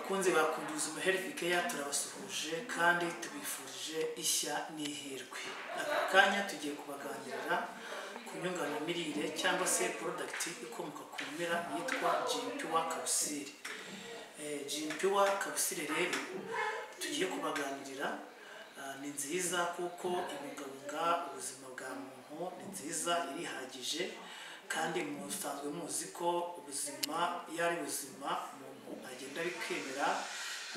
bakunze bakundubuzima health care turabasuhuje kandi tubifurije ishya n'ihirwe. Aka kanya tugiye kubaganirira ku nyunganiramirire cyangwa se product ikomoka ku bimera yitwa JINPURE CAPSULES. JINPURE CAPSULES rero tugiye kubaganirira ni nziza kuko ibungabunga ubuzima bwa muntu, ni nziza irihagije kandi musanzwe muzi ko ubuzima yari buzima umuntu agenda bikemera,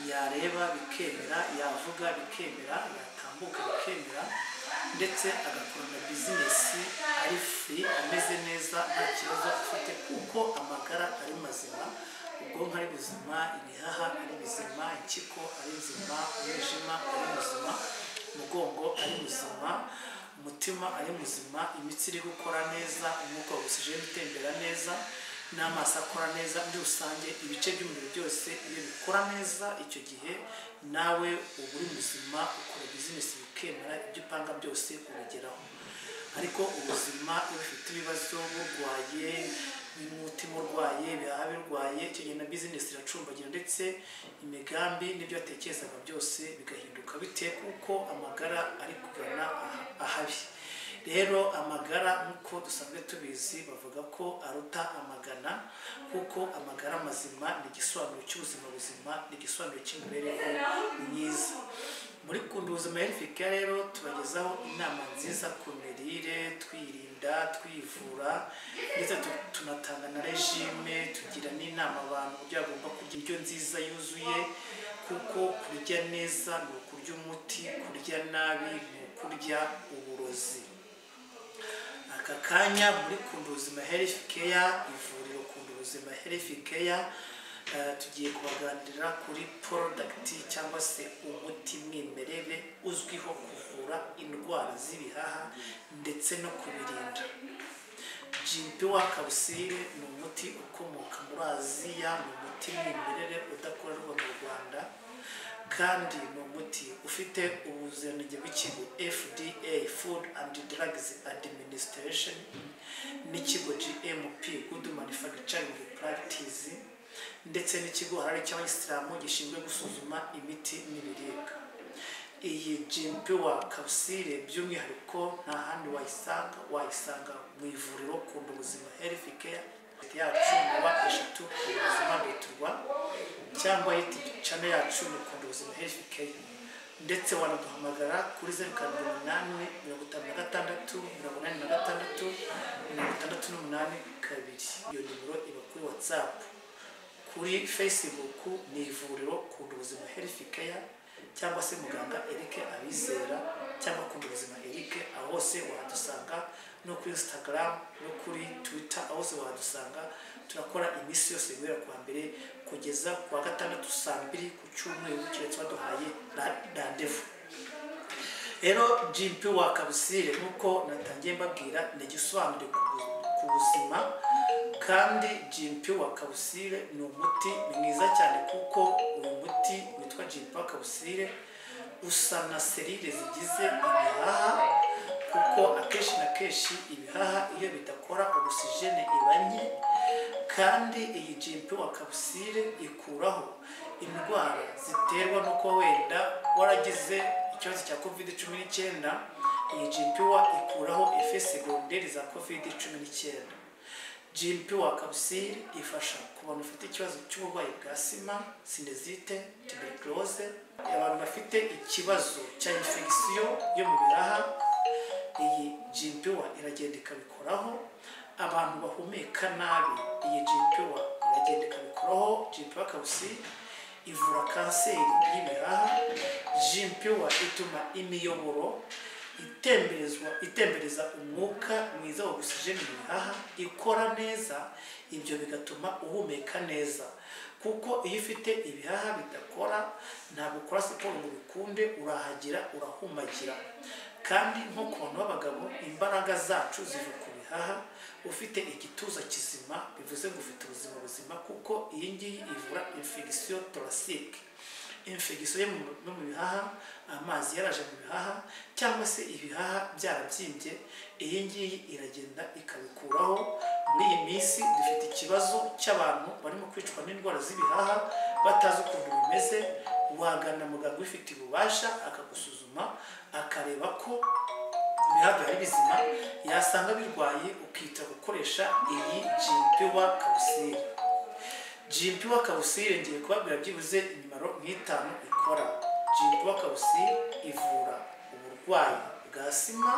yareba bikemera, yavuga bikemera, yatambuka bikemera, ndetse agakora na business ari free ameze neza nta kibazo afite kuko amagara ari mazima, ubwonko ari buzima, ibihaha ari bizima, impyiko ari nzima, umwijima ari muzima, umugongo ari muzima, umutima ari muzima, imitsi iri gukora neza, umwuka w'oxygen utembera neza, n'amaso akora neza, muri rusange ibice by'umubiri byose iyo bikora neza, icyo gihe nawe uba uri muzima, ukora business bikemera, ibyo upanga byose ubigeraho. Ariko ubuzima iyo bufite ibibazo, burwaye, umutima urwaye, ibihaha birwaye, icyo gihe na business iracumbagira ndetse imigambi n'ibyo watekerezaga byose bigahinduka bitewe kuko amagara ari kugana ahabi. Rero amagara nk'uko dusanzwe tubizi bavuga ko aruta amagana, kuko amagara mazima ni igisobanuro cy'ubuzima buzima, ni igisobanuro cy'imibereho myiza. Muri Kundubuzima Health Care rero tubagezaho inama nziza ku mirire, twirinda, twivura, ndetse tunatanga na regime, tugira n'inama abantu uburyo bagomba kurya indyo nziza yuzuye, kuko kurya neza ni ukurya umuti, kurya nabi ni ukurya uburozi. Aka kanya muri Kundubuzima Health Care, ivuriro Kundubuzima Health Care, tugiye kubaganirira kuri product cyangwa se umuti mwimerere uzwiho kuvura indwara z'ibihaha ndetse no kubirinda. JINPURE CAPSULES ni umuti ukomoka muri Aziya, ni umuti mwimerere udakorerwa mu Rwanda, kandi ni umuti ufite ubuziranenge bw'ikigo FDA Food and Drugs Administration n'ikigo GMP Good Manufacturing Practice, ndetse n'ikigo hari cy'Abayisilamu gishinzwe gusuzuma imiti n'ibiribwa. Iyi JINPURE CAPSULES by'umwihariko nta handi wayisanga mu ivuriro Kundubuzima Health Care yacu muba 3 ubuzima.rwa cyangwa YouTube channel yacu ni Kundubuzima Health Care, ndetse wanaduhamagara kuri 0788 56 86 iyo nimero iba kuri WhatsApp. Kuri Facebook ni ivuriro Kundubuzima Health Care cyangwa se muganga Eric Abizera cyangwa Kundubuzima Eric, aho hose wahadusanga, no kuri Instagram no kuri Twitter aho hose wahadusanga. Turakora iminsi yose guhera kuwa mbere kugeza kuwa gatandatu saa 2 ku cyumweru, keretse baduhaye rendez-vous. Rero JINPURE CAPSULES nk'uko natangiye mbabwira ni igisobanuro ku buzima, kandi JINPURE CAPSULES ni umuti mwiza cyane kuko uyu muti witwa JINPURE CAPSULES usa na selile zigize ibihaha, kuko akenshi na kenshi ibihaha iyo bidakora oxygen iba nke, kandi iyi JINPURE CAPSULES ikuraho indwara ziterwa nuko wenda waragize ikibazo cya covd-19. iyi JINPURE ikuraho effets secondaires za covd-19. JINPURE CAPSULES ifasha ku bantu bafite ikibazo cy'uburwayi bwa asima, sinezite, tuberculose, abantu bafite ikibazo cya infection yo mu bihaha, iyi JINPURE iragenda ikabikoraho. Abantu bahumeka nabi, iyi JINPURE iragenda ikabikoraho. JINPURE CAPSULES ivura kanseri y'ibihaha. JINPURE ituma imiyoboro itembereza umwuka mwiza wa oxygen mu bihaha ikora neza, ibyo bigatuma uhumeka neza, kuko iyo ufite ibihaha bidakora ntabwo ukora siporo ngo bikunde, urahagira, urahumagira. Kandi nko ku bantu b'abagabo imbaraga zacu ziva ku bihaha. Ufite igituza kizima bivuze ngo ufite ubuzima buzima, kuko iyi ngiyi ivura infection thoracique, infection yo mu bihaha, amazi yaraje mu bihaha cyangwa se ibihaha byarabyimbye. Iyi ngiyi iragenda ikabikuraho, muri iyi minsi dufite ikibazo cy'abantu barimo kwicwa n'indwara z'ibihaha batazi ukuntu bimeze. Wagana muganga ufite ububasha akagusuzuma akareba ko ibihaha ari bizima, yasanga birwaye ukita gukoresha iyi JINPURE CAPSULES. JINPURE CAPSULES ngiye kubabwira byibuze imimaro nk'itanu ikora. JINPURE CAPSULES ivura uburwayi bwa asima,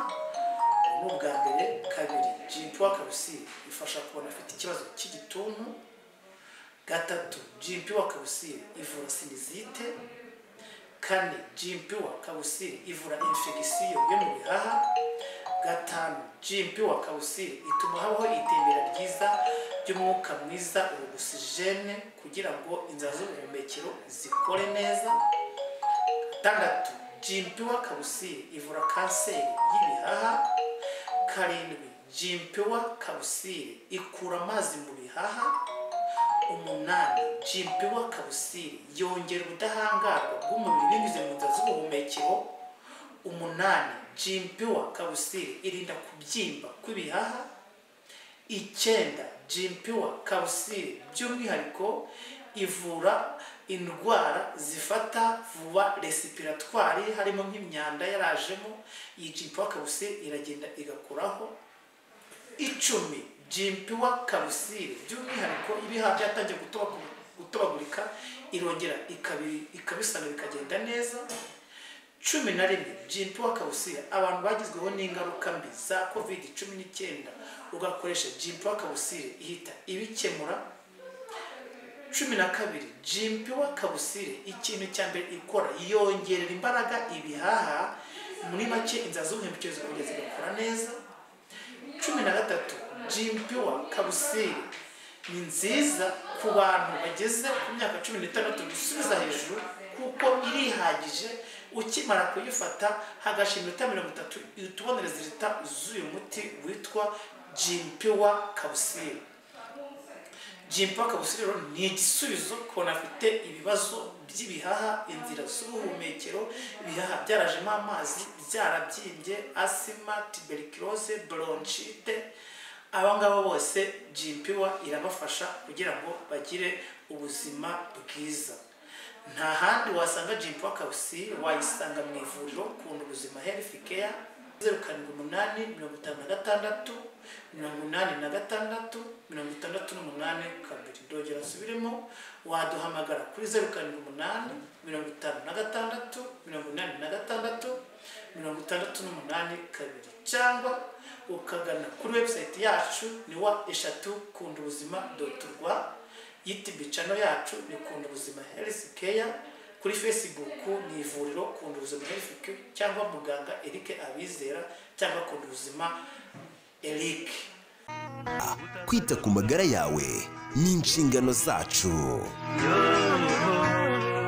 ubwa mbere. Kabiri, JINPURE CAPSULES ifasha kubona afite ikibazo cy'igituntu. Gatatu, JINPURE CAPSULES ivura sinezite. Kane, JINPURE CAPSULES ivura infection yo mu bihaha. Gatanu, JINPURE CAPSULES ituma habaho itembera ryiza ry'umwuka mwiza, oxygene, kugira ngo inzira z'ubuhumekero zikore neza. Gatandatu, JINPURE CAPSULES ivura kanseri y'ibihaha. Karindwi, JINPURE CAPSULES ikura amazi mu bihaha. Umunani, JINPURE CAPSULES yongera ubudahangarwa bw'umubiri binyuze mu nzira z'ubuhumekero. Umunani, JINPURE CAPSULES irinda kubyimba kw'ibihaha. Icyenda, JINPURE CAPSULES by'umwihariko ivura indwara zifata vuba respiratoire, harimo nk'imyanda yarajemo. Iyi JINPURE CAPSULES iragenda igakuraho. Icumi, JINPURE CAPSULES by'umwihariko ibihaha byatangiye gutobagurika irongera ikabisana bikagenda neza. 11, JINPURE CAPSULES abantu bagizweho n'ingaruka mbi za covd-19 ugakoresha JINPURE CAPSULES ihita ibikemura. 12, JINPURE CAPSULES ikintu cya mbere ikora yongerera imbaraga ibihaha, muri make inzira z'ubuhumekero zikongera zigakora neza. 13, JINPURE CAPSULES ni nziza ku bantu bageze ku myaka 16 gusubiza hejuru, kuko irihagije. Ukimara kuyifata hagasha iminota 30 utubonera zirita z'uyu muti witwa JINPURE CAPSULES. JINPURE CAPSULES ni igisubizo ku bantu bafite ibibazo by'ibihaha, inzira z'ubuhumekero, ibihaha byarajemo amazi, byarabyimbye, asima, tuberculose, bronchite. Abangabo bose JINPURE irabafasha kugira ngo bagire ubuzima bwiza. Nta handi wasanga JINPURE CAPSULES, wayisanga mu ivuriro KUNDUBUZIMA HEALTH CARE. 078 56 86 68 kabiri. Ndongera nsubiremo, waduhamagara kuri 078 56 86 68 kabiri, cyangwa ukagana kuri website yacu ni wa3kundubuzima.rwa. YouTube channel yacu ni KUNDUBUZIMA HEALTH CARE. Kuri Facebook ni ivuriro KUNDUBUZIMA HEALTH CARE, cyangwa muganga Eric Abizera, cyangwa KUNDUBUZIMA Eric. Kwita ku magara yawe ni inshingano zacu.